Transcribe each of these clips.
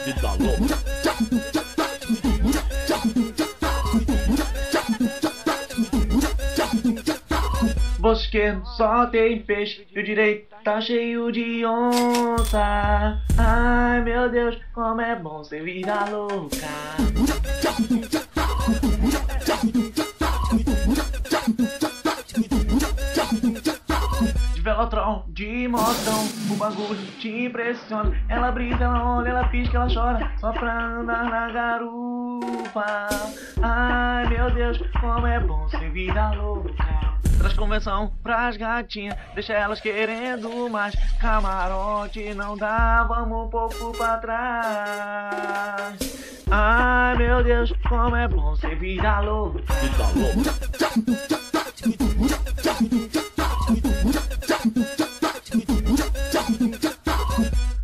Vida louca. Bolso esquerdo só tem peixe e o direito tá cheio de onça. Ai meu Deus, como é bom ser vida louca. De Velotrol, de motão, o bagulho te impressiona. Ela brisa, ela olha, ela pisca, ela chora, só pra andar na garupa. Ai meu Deus, como é bom ser vida louca. Traz convenção pras gatinhas, deixa elas querendo mais. Camarote não dá, vamos um pouco pra trás. Ai meu Deus, como é bom ser vida louca. Vida louca.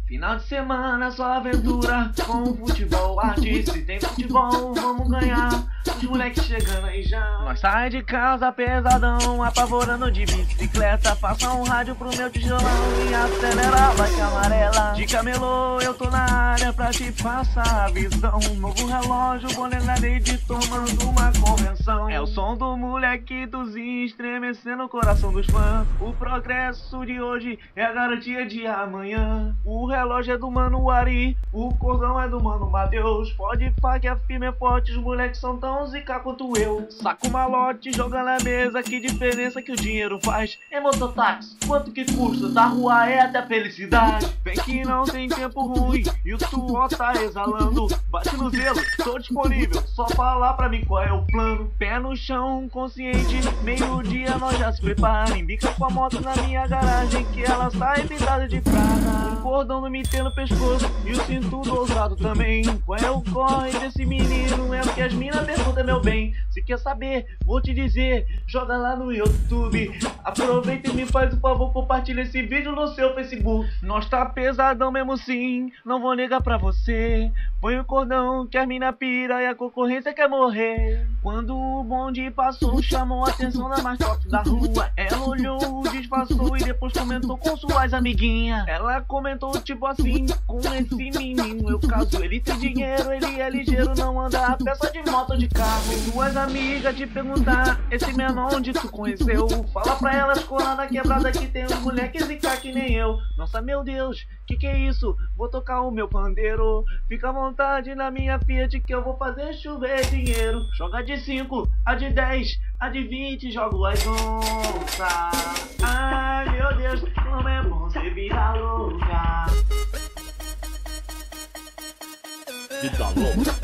Final de semana só aventura com futebol, arte. Se tem futebol, vamos ganhar. Os moleques chegando aí já. Nós sai de casa pesadão, apavorando de bicicleta. Passa um rádio pro meu tijolão e acelera, vai que amarela. De camelô eu tô na área pra te passar a visão. Novo relógio, boné na rede, tomando uma convenção. É o som do moleque dos estremecendo o coração dos fãs. O progresso de hoje é a garantia de amanhã. O relógio é do mano Ari, o cordão é do mano Matheus. Pode pá que a firma é forte, os moleques são tão zica quanto eu. Saca o malote, joga na mesa, que diferença que o dinheiro faz. É mototáxi, quanto que custa? Da rua é até felicidade. Vem que não tem tempo ruim e o suor tá exalando. Bate no zelo, tô disponível, só falar pra mim qual é o plano. Pé no chão, consciente, meio-dia nós já se prepara. Embica com a moto na minha garagem, que ela sai pintada de prata. O cordão no me tem no pescoço e o cinto do ousado também. Qual é o corre desse menino? É o que as minas perguntam, meu bem. Se quer saber, vou te dizer, joga lá no YouTube. Aproveita e me faz o favor, compartilha esse vídeo no seu Facebook. Nós tá pesadão mesmo sim, não vou negar pra você. Põe o cordão que as mina pira e a concorrência quer morrer. Quando o bonde passou, chamou a atenção da mais top da rua. Ela olhou, disfarçou e depois comentou com suas amiguinhas. Ela comentou tipo assim, com esse menino eu caso. Ele tem dinheiro, ele é ligeiro, não anda a peça de moto ou de carro. Tuas amigas te perguntar, esse menor onde tu conheceu? Fala pra elas, colar na quebrada que tem uns moleques e cá que nem eu. Nossa, meu Deus, que é isso? Vou tocar o meu pandeiro. Fica à vontade na minha Fiat que eu vou fazer chover dinheiro. Joga de 5, a de 10, a de 20, jogo as onças. Ai meu Deus, como é bom ser vida louca. Vida louca.